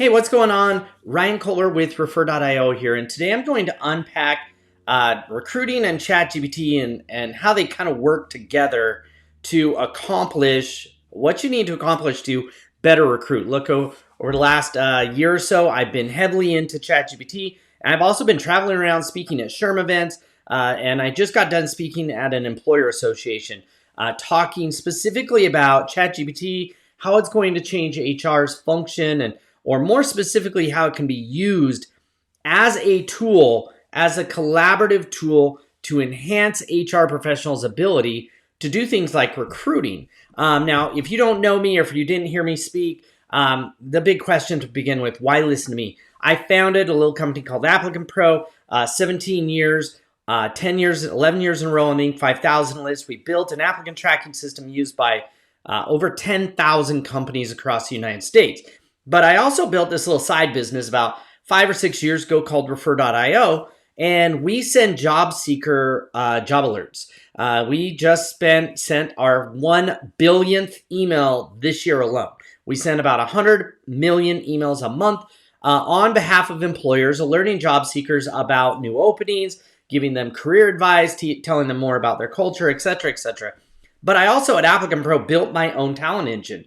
Hey, what's going on? Ryan Kohler with Refer.io here, and today I'm going to unpack recruiting and ChatGPT and how they kind of work together to accomplish what you need to accomplish to better recruit. Look, over the last year or so, I've been heavily into ChatGPT, and I've also been traveling around speaking at SHRM events, and I just got done speaking at an employer association, talking specifically about ChatGPT, how it's going to change HR's function, and or more specifically, how it can be used as a tool, as a collaborative tool to enhance HR professionals' ability to do things like recruiting. Now, if you don't know me or if you didn't hear me speak, the big question to begin with, why listen to me? I founded a little company called Applicant Pro, 17 years, 10 years, 11 years in a row on the Inc. 5000 list. We built an applicant tracking system used by over 10,000 companies across the United States. But I also built this little side business about 5 or 6 years ago called Refer.io, and we send job seeker job alerts. We just sent our 1 billionth email this year alone. We send about 100 million emails a month on behalf of employers, alerting job seekers about new openings, giving them career advice, telling them more about their culture, etc., etc. But I also, at Applicant Pro, built my own talent engine.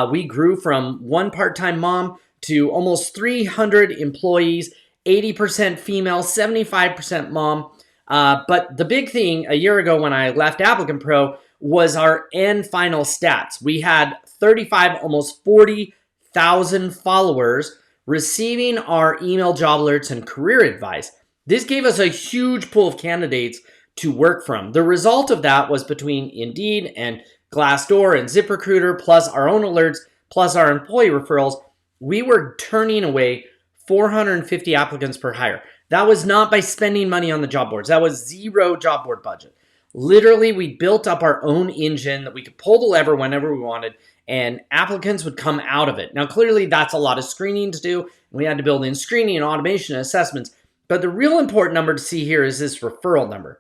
We grew from one part-time mom to almost 300 employees, 80% female, 75% mom. But the big thing a year ago when I left Applicant Pro was our end final stats. We had 35, almost 40,000 followers receiving our email job alerts and career advice. This gave us a huge pool of candidates to work from. The result of that was between Indeed and Glassdoor and ZipRecruiter, plus our own alerts, plus our employee referrals, we were turning away 450 applicants per hire. That was not by spending money on the job boards. That was zero job board budget. Literally, we built up our own engine that we could pull the lever whenever we wanted, and applicants would come out of it. Now, clearly, that's a lot of screening to do. We had to build in screening and automation and assessments. But the real important number to see here is this referral number.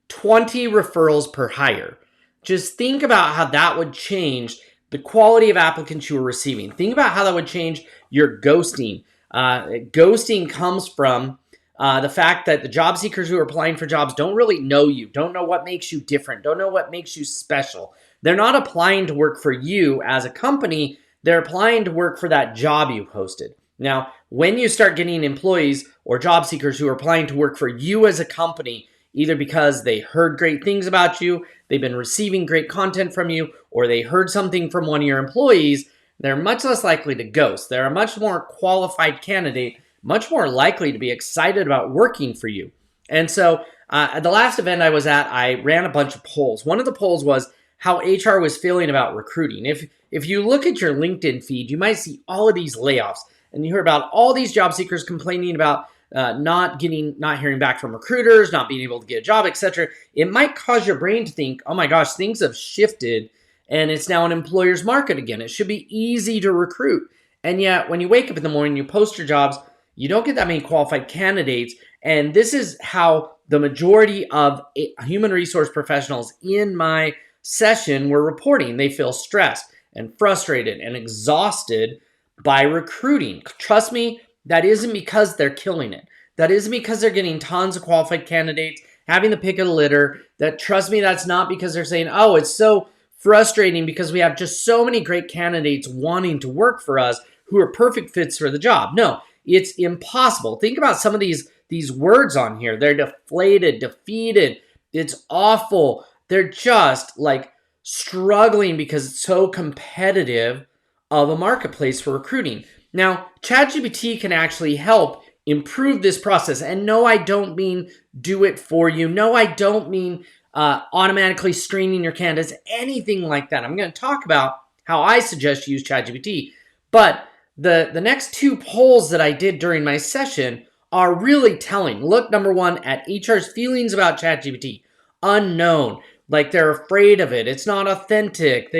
20 referrals per hire. Just think about how that would change the quality of applicants you were receiving. Think about how that would change your ghosting. Ghosting comes from the fact that the job seekers who are applying for jobs don't really know you, don't know what makes you different, don't know what makes you special. They're not applying to work for you as a company. They're applying to work for that job you posted. Now, when you start getting employees or job seekers who are applying to work for you as a company, either because they heard great things about you, they've been receiving great content from you, or they heard something from one of your employees, they're much less likely to ghost. They're a much more qualified candidate, much more likely to be excited about working for you. And so at the last event I was at, I ran a bunch of polls. One of the polls was how HR was feeling about recruiting. If you look at your LinkedIn feed, you might see all of these layoffs, and you hear about all these job seekers complaining about not hearing back from recruiters, not being able to get a job, etc. It might cause your brain to think, oh my gosh, things have shifted and it's now an employer's market again. It should be easy to recruit. And yet when you wake up in the morning, you post your jobs, you don't get that many qualified candidates. And this is how the majority of human resource professionals in my session were reporting. They feel stressed and frustrated and exhausted by recruiting. Trust me, that isn't because they're killing it. That isn't because they're getting tons of qualified candidates, having the pick of the litter. That, trust me, that's not because they're saying, oh, it's so frustrating because we have just so many great candidates wanting to work for us who are perfect fits for the job. No, it's impossible. Think about some of these words on here. They're deflated, defeated. It's awful. They're just like struggling because it's so competitive of a marketplace for recruiting. Now, ChatGPT can actually help improve this process. And no, I don't mean do it for you. No, I don't mean automatically screening your candidates, anything like that. I'm going to talk about how I suggest you use ChatGPT. But the next two polls that I did during my session are really telling. Look, number one, at HR's feelings about ChatGPT. Unknown. Like they're afraid of it. It's not authentic.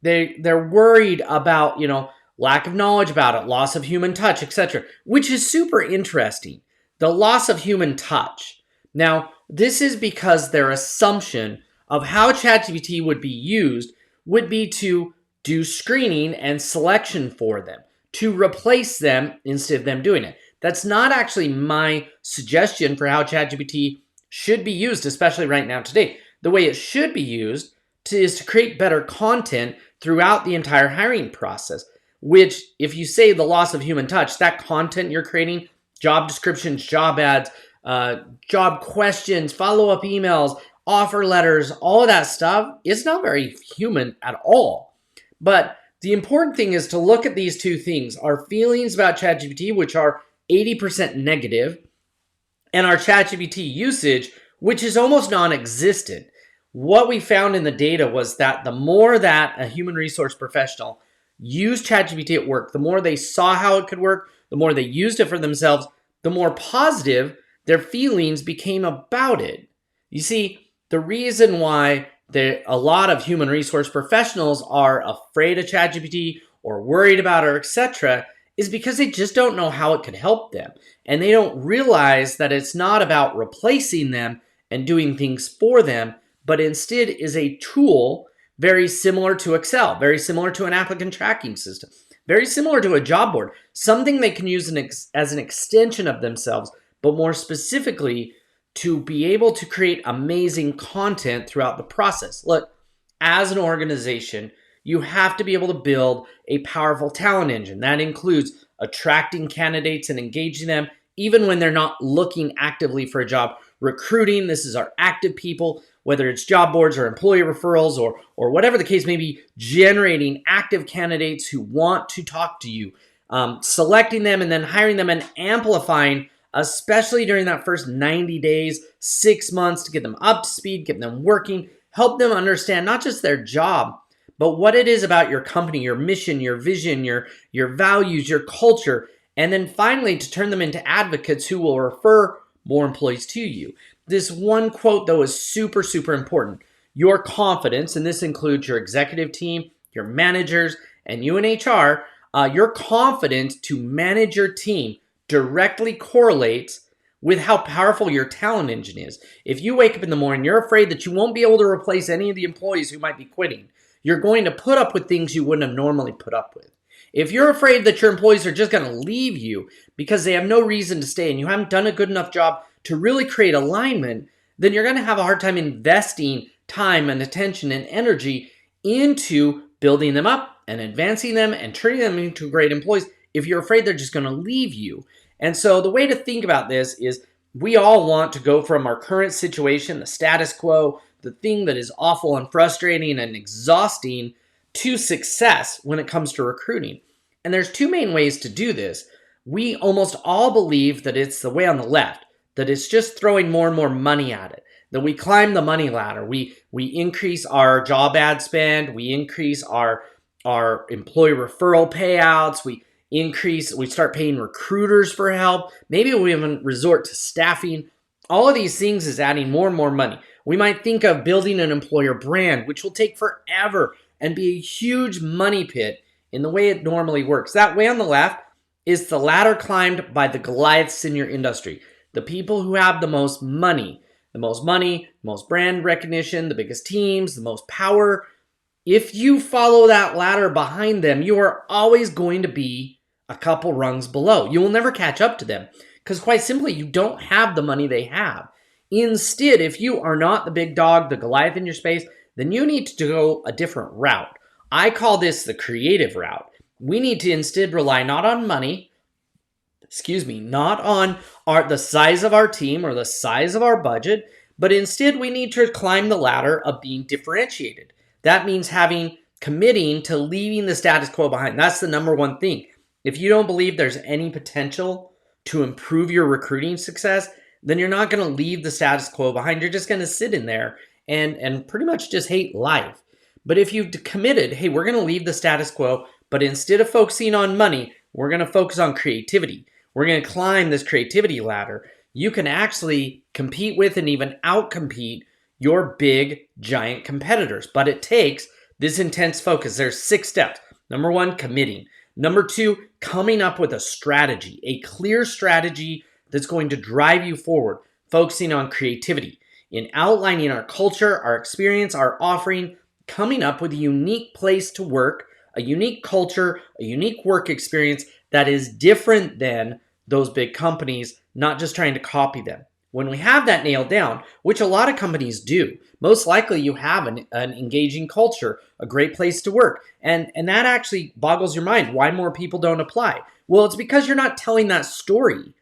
They're worried about, lack of knowledge about it, loss of human touch, etc., which is super interesting. The loss of human touch. Now, this is because their assumption of how ChatGPT would be used would be to do screening and selection for them, to replace them instead of them doing it. That's not actually my suggestion for how ChatGPT should be used, especially right now today. The way it should be used is to create better content throughout the entire hiring process, which, if you say the loss of human touch, that content you're creating, job descriptions, job ads, job questions, follow-up emails, offer letters, all of that stuff, it's not very human at all. But the important thing is to look at these two things: our feelings about ChatGPT, which are 80% negative, and our ChatGPT usage, which is almost non-existent. What we found in the data was that the more that a human resource professional used ChatGPT at work, the more they saw how it could work, the more they used it for themselves, the more positive their feelings became about it. You see, the reason why a lot of human resource professionals are afraid of ChatGPT or worried about it, etc., is because they just don't know how it could help them. And they don't realize that it's not about replacing them and doing things for them, but instead is a tool very similar to Excel, very similar to an applicant tracking system, very similar to a job board, something they can use as an extension of themselves, but more specifically to be able to create amazing content throughout the process. Look, as an organization, you have to be able to build a powerful talent engine. That includes attracting candidates and engaging them, even when they're not looking actively for a job. Recruiting, this is our active people, whether it's job boards or employee referrals or whatever the case may be, generating active candidates who want to talk to you, selecting them and then hiring them and amplifying, especially during that first 90 days, 6 months, to get them up to speed, get them working, help them understand not just their job, but what it is about your company, your mission, your vision, your values, your culture, and then finally to turn them into advocates who will refer more employees to you. This one quote, though, is super, super important. Your confidence, and this includes your executive team, your managers, and you in HR, your confidence to manage your team directly correlates with how powerful your talent engine is. If you wake up in the morning, you're afraid that you won't be able to replace any of the employees who might be quitting. You're going to put up with things you wouldn't have normally put up with. If you're afraid that your employees are just going to leave you because they have no reason to stay and you haven't done a good enough job to really create alignment, then you're going to have a hard time investing time and attention and energy into building them up and advancing them and turning them into great employees if you're afraid they're just going to leave you. And so the way to think about this is we all want to go from our current situation, the status quo, the thing that is awful and frustrating and exhausting, to success when it comes to recruiting. And there's two main ways to do this. We almost all believe that it's the way on the left, that it's just throwing more and more money at it, that we climb the money ladder. We increase our job ad spend, we increase our employee referral payouts, we start paying recruiters for help. Maybe we even resort to staffing. All of these things is adding more and more money. We might think of building an employer brand, which will take forever and be a huge money pit in the way it normally works. That way on the left is the ladder climbed by the Goliaths in your industry, the people who have the most money, most brand recognition, the biggest teams, the most power. If you follow that ladder behind them, you are always going to be a couple rungs below. You will never catch up to them because, quite simply, you don't have the money they have. Instead, if you are not the big dog, the Goliath in your space, then you need to go a different route. I call this the creative route. We need to instead rely not on money, not on the size of our team or the size of our budget, but instead we need to climb the ladder of being differentiated. That means committing to leaving the status quo behind. That's the number one thing. If you don't believe there's any potential to improve your recruiting success, then you're not going to leave the status quo behind. You're just going to sit in there and pretty much just hate life. But if you've committed, hey, we're going to leave the status quo, but instead of focusing on money, we're going to focus on creativity. We're going to climb this creativity ladder. You can actually compete with and even outcompete your big, giant competitors. But it takes this intense focus. There's 6 steps. Number 1, committing. Number 2, coming up with a strategy, a clear strategy that's going to drive you forward, focusing on creativity, in outlining our culture, our experience, our offering, coming up with a unique place to work, a unique culture, a unique work experience that is different than those big companies, not just trying to copy them. When we have that nailed down, which a lot of companies do, most likely you have an engaging culture, a great place to work. And that actually boggles your mind why more people don't apply. Well, it's because you're not telling that story.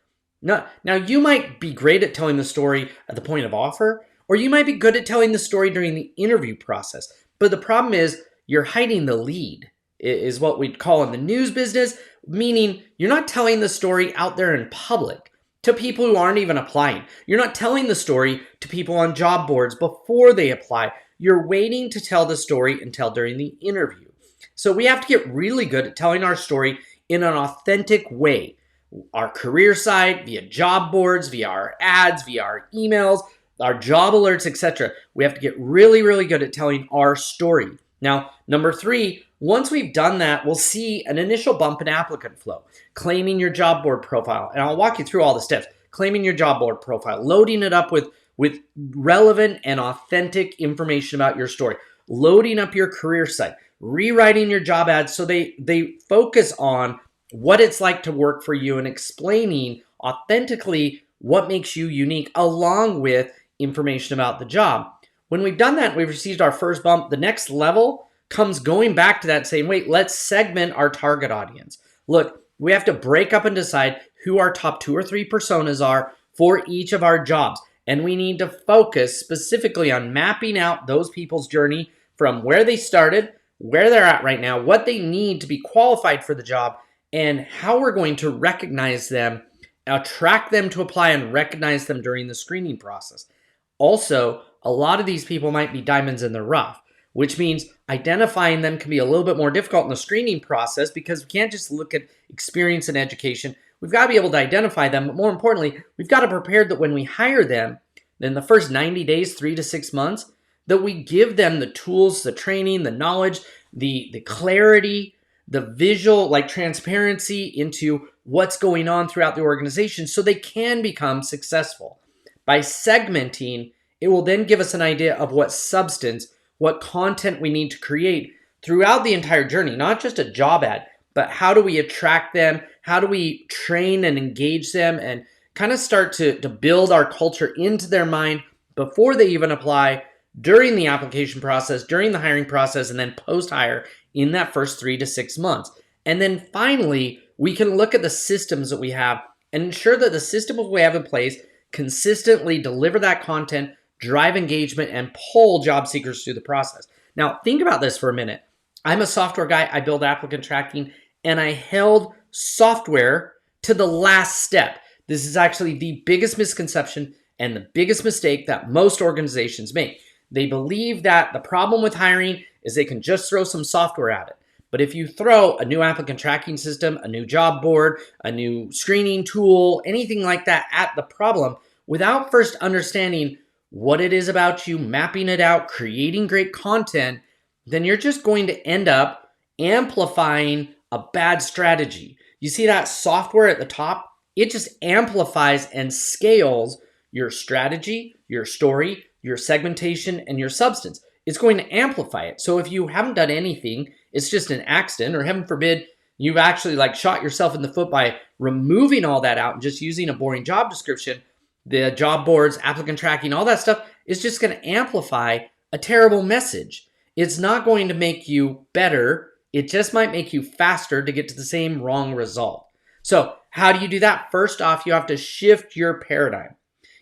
Now, you might be great at telling the story at the point of offer, or you might be good at telling the story during the interview process. But the problem is you're hiding the lead, is what we'd call in the news business, meaning you're not telling the story out there in public to people who aren't even applying. You're not telling the story to people on job boards before they apply. You're waiting to tell the story until during the interview. So we have to get really good at telling our story in an authentic way. Our career site, via job boards, via our ads, via our emails, our job alerts, etc. We have to get really, really good at telling our story. Now, number 3, once we've done that, we'll see an initial bump in applicant flow, claiming your job board profile. And I'll walk you through all the steps. Claiming your job board profile, loading it up with relevant and authentic information about your story, loading up your career site, rewriting your job ads so they focus on what it's like to work for you and explaining authentically what makes you unique along with information about the job. When we've done that, we've received our first bump. The next level comes going back to that saying, wait, let's segment our target audience. Look, we have to break up and decide who our top 2 or 3 personas are for each of our jobs. And we need to focus specifically on mapping out those people's journey from where they started, where they're at right now, what they need to be qualified for the job, and how we're going to recognize them, attract them to apply, and recognize them during the screening process. Also, a lot of these people might be diamonds in the rough, which means identifying them can be a little bit more difficult in the screening process because we can't just look at experience and education. We've got to be able to identify them, but more importantly, we've got to prepare that when we hire them in the first 90 days, 3 to 6 months, that we give them the tools, the training, the knowledge, the clarity, the visual, like transparency into what's going on throughout the organization so they can become successful. By segmenting, it will then give us an idea of what substance, what content we need to create throughout the entire journey, not just a job ad, but how do we attract them? How do we train and engage them and kind of start to build our culture into their mind before they even apply, during the application process, during the hiring process, and then post-hire in that first 3 to 6 months. And then finally, we can look at the systems that we have and ensure that the system we have in place consistently deliver that content, drive engagement, and pull job seekers through the process. Now, think about this for a minute. I'm a software guy. I build applicant tracking, and I held software to the last step. This is actually the biggest misconception and the biggest mistake that most organizations make. They believe that the problem with hiring is they can just throw some software at it. But if you throw a new applicant tracking system, a new job board, a new screening tool, anything like that at the problem, without first understanding what it is about you, mapping it out, creating great content, then you're just going to end up amplifying a bad strategy. You see that software at the top? It just amplifies and scales your strategy, your story, your segmentation, and your substance. It's going to amplify it. So if you haven't done anything, it's just an accident, or heaven forbid, you've actually shot yourself in the foot by removing all that out and just using a boring job description, the job boards, applicant tracking, all that stuff is just going to amplify a terrible message. It's not going to make you better. It just might make you faster to get to the same wrong result. So how do you do that? First off, you have to shift your paradigm.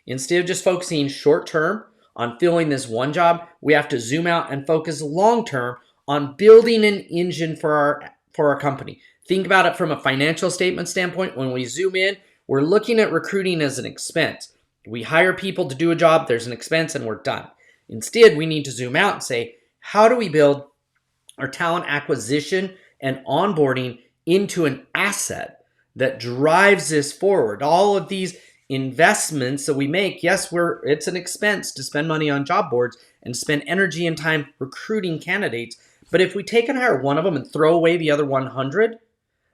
Instead of just focusing short term on filling this one job, we have to zoom out and focus long term on building an engine for our company. Think about it from a financial statement standpoint. When we zoom in, we're looking at recruiting as an expense. We hire people to do a job, there's an expense, and we're done. Instead, we need to zoom out and say, how do we build our talent acquisition and onboarding into an asset that drives this forward? All of these investments that we make, yes, it's an expense to spend money on job boards and spend energy and time recruiting candidates. But if we take and hire one of them and throw away the other 100,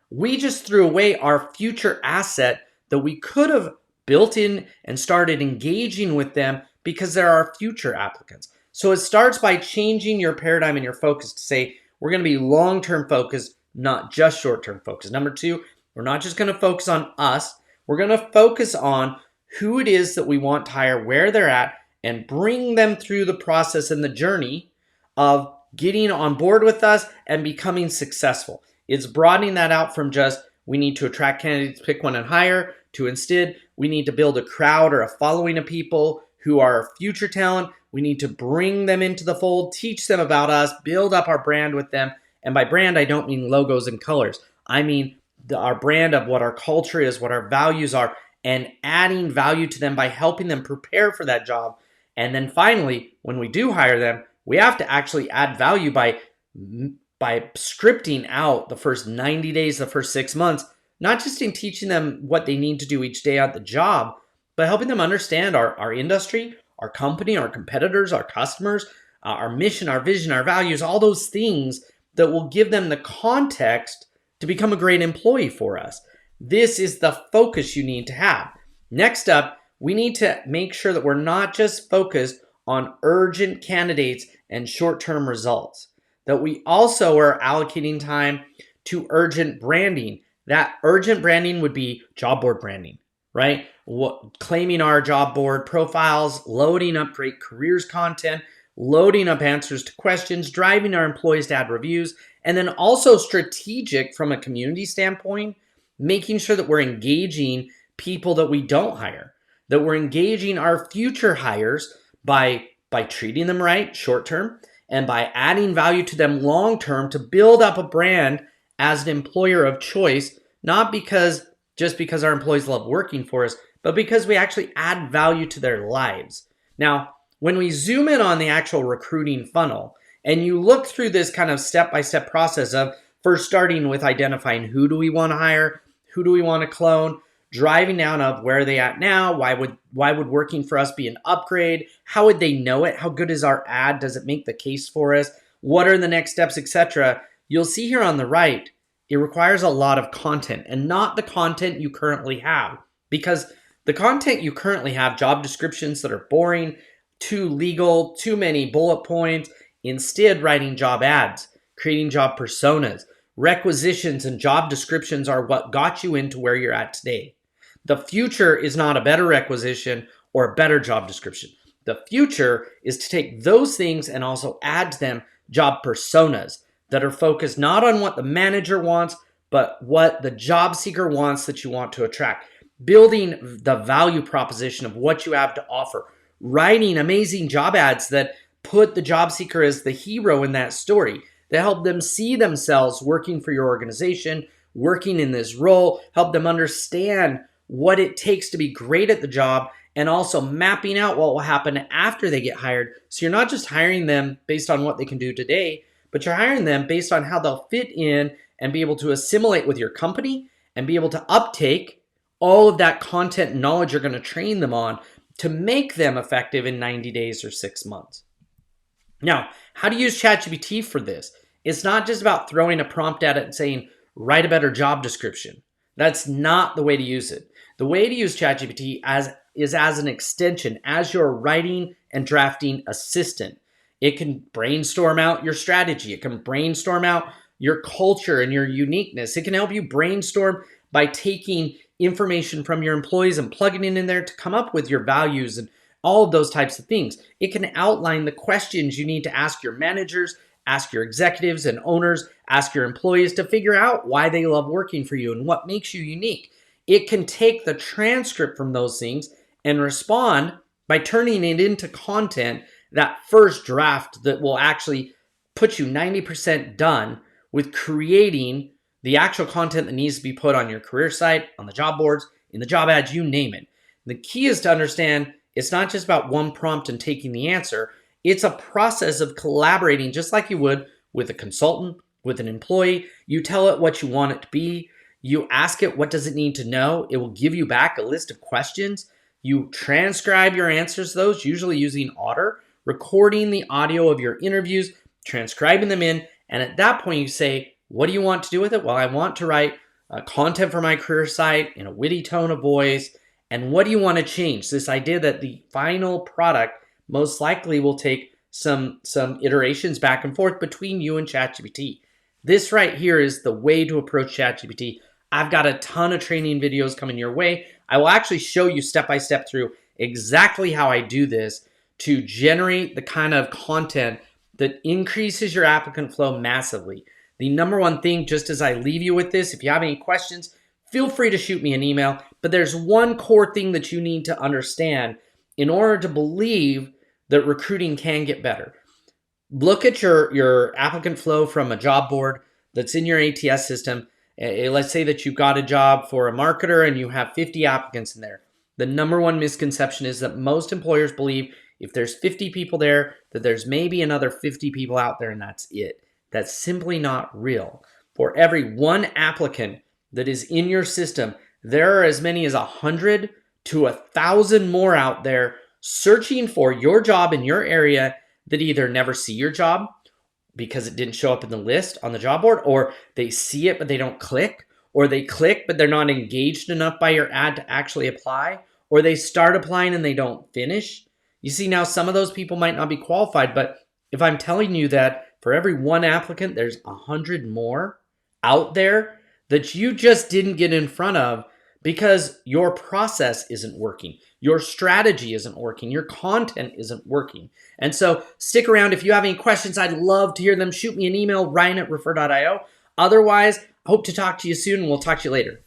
we just threw away our future asset that we could have built in and started engaging with them because they're our future applicants. So it starts by changing your paradigm and your focus to say, we're going to be long-term focused, not just short-term focused. Number two, we're not just going to focus on us. We're going to focus on who it is that we want to hire, where they're at, and bring them through the process and the journey of getting on board with us and becoming successful. It's broadening that out from just we need to attract candidates, pick one and hire, to instead we need to build a crowd or a following of people who are future talent. We need to bring them into the fold, teach them about us, build up our brand with them. And by brand, I don't mean logos and colors. I mean our brand of what our culture is, what our values are, and adding value to them by helping them prepare for that job. And then finally, when we do hire them, we have to actually add value by scripting out the first 90 days, the first 6 months, not just in teaching them what they need to do each day at the job, but helping them understand our industry, our company, our competitors, our customers, our mission, our vision, our values, all those things that will give them the context to become a great employee for us. This is the focus you need to have. Next up, we need to make sure that we're not just focused on urgent candidates and short-term results, that we also are allocating time to urgent branding. That urgent branding would be job board branding, right? Claiming our job board profiles, loading up great careers content, loading up answers to questions, driving our employees to add reviews, and then also strategic from a community standpoint, making sure that we're engaging people that we don't hire, that we're engaging our future hires by treating them right short term and by adding value to them long term to build up a brand as an employer of choice, not just because our employees love working for us, but because we actually add value to their lives. Now, when we zoom in on the actual recruiting funnel and you look through this kind of step-by-step process of first starting with identifying who do we want to hire, who do we want to clone, driving down of where are they at now, why would working for us be an upgrade, how would they know it, how good is our ad, does it make the case for us, what are the next steps, etc. You'll see here on the right, it requires a lot of content and not the content you currently have, because the content you currently have, job descriptions that are boring, too legal, too many bullet points, instead writing job ads, creating job personas, requisitions and job descriptions are what got you into where you're at today. The future is not a better requisition or a better job description. The future is to take those things and also add to them job personas that are focused not on what the manager wants, but what the job seeker wants that you want to attract. Building the value proposition of what you have to offer. Writing amazing job ads that put the job seeker as the hero in that story, that help them see themselves working for your organization, working in this role, help them understand what it takes to be great at the job, and also mapping out what will happen after they get hired. So you're not just hiring them based on what they can do today, but you're hiring them based on how they'll fit in and be able to assimilate with your company and be able to uptake all of that content and knowledge you're going to train them on to make them effective in 90 days or 6 months. Now, how to use ChatGPT for this? It's not just about throwing a prompt at it and saying, write a better job description. That's not the way to use it. The way to use ChatGPT is as an extension, as your writing and drafting assistant. It can brainstorm out your strategy. It can brainstorm out your culture and your uniqueness. It can help you brainstorm by taking information from your employees and plugging it in there to come up with your values and all of those types of things. It can outline the questions you need to ask your managers, ask your executives and owners, ask your employees to figure out why they love working for you and what makes you unique. It can take the transcript from those things and respond by turning it into content, that first draft that will actually put you 90% done with creating the actual content that needs to be put on your career site, on the job boards, in the job ads, you name it. The key is to understand it's not just about one prompt and taking the answer. It's a process of collaborating just like you would with a consultant, with an employee. You tell it what you want it to be. You ask it what does it need to know. It will give you back a list of questions. You transcribe your answers to those, usually using Otter, recording the audio of your interviews, transcribing them in, and at that point you say, what do you want to do with it? Well, I want to write content for my career site in a witty tone of voice. And what do you want to change? This idea that the final product most likely will take some iterations back and forth between you and ChatGPT. This right here is the way to approach ChatGPT. I've got a ton of training videos coming your way. I will actually show you step by step through exactly how I do this to generate the kind of content that increases your applicant flow massively. The number one thing, just as I leave you with this, if you have any questions, feel free to shoot me an email. But there's one core thing that you need to understand in order to believe that recruiting can get better. Look at your applicant flow from a job board that's in your ATS system. Let's say that you've got a job for a marketer and you have 50 applicants in there. The number one misconception is that most employers believe if there's 50 people there, that there's maybe another 50 people out there and that's it. That's simply not real. For every one applicant that is in your system, there are as many as 100 to 1,000 more out there searching for your job in your area that either never see your job because it didn't show up in the list on the job board, or they see it but they don't click, or they click but they're not engaged enough by your ad to actually apply, or they start applying and they don't finish. You see, now some of those people might not be qualified, but if I'm telling you that for every one applicant, there's 100 more out there that you just didn't get in front of because your process isn't working, your strategy isn't working, your content isn't working. And so stick around. If you have any questions, I'd love to hear them. Shoot me an email, Ryan at Refer.io. Otherwise, I hope to talk to you soon, and we'll talk to you later.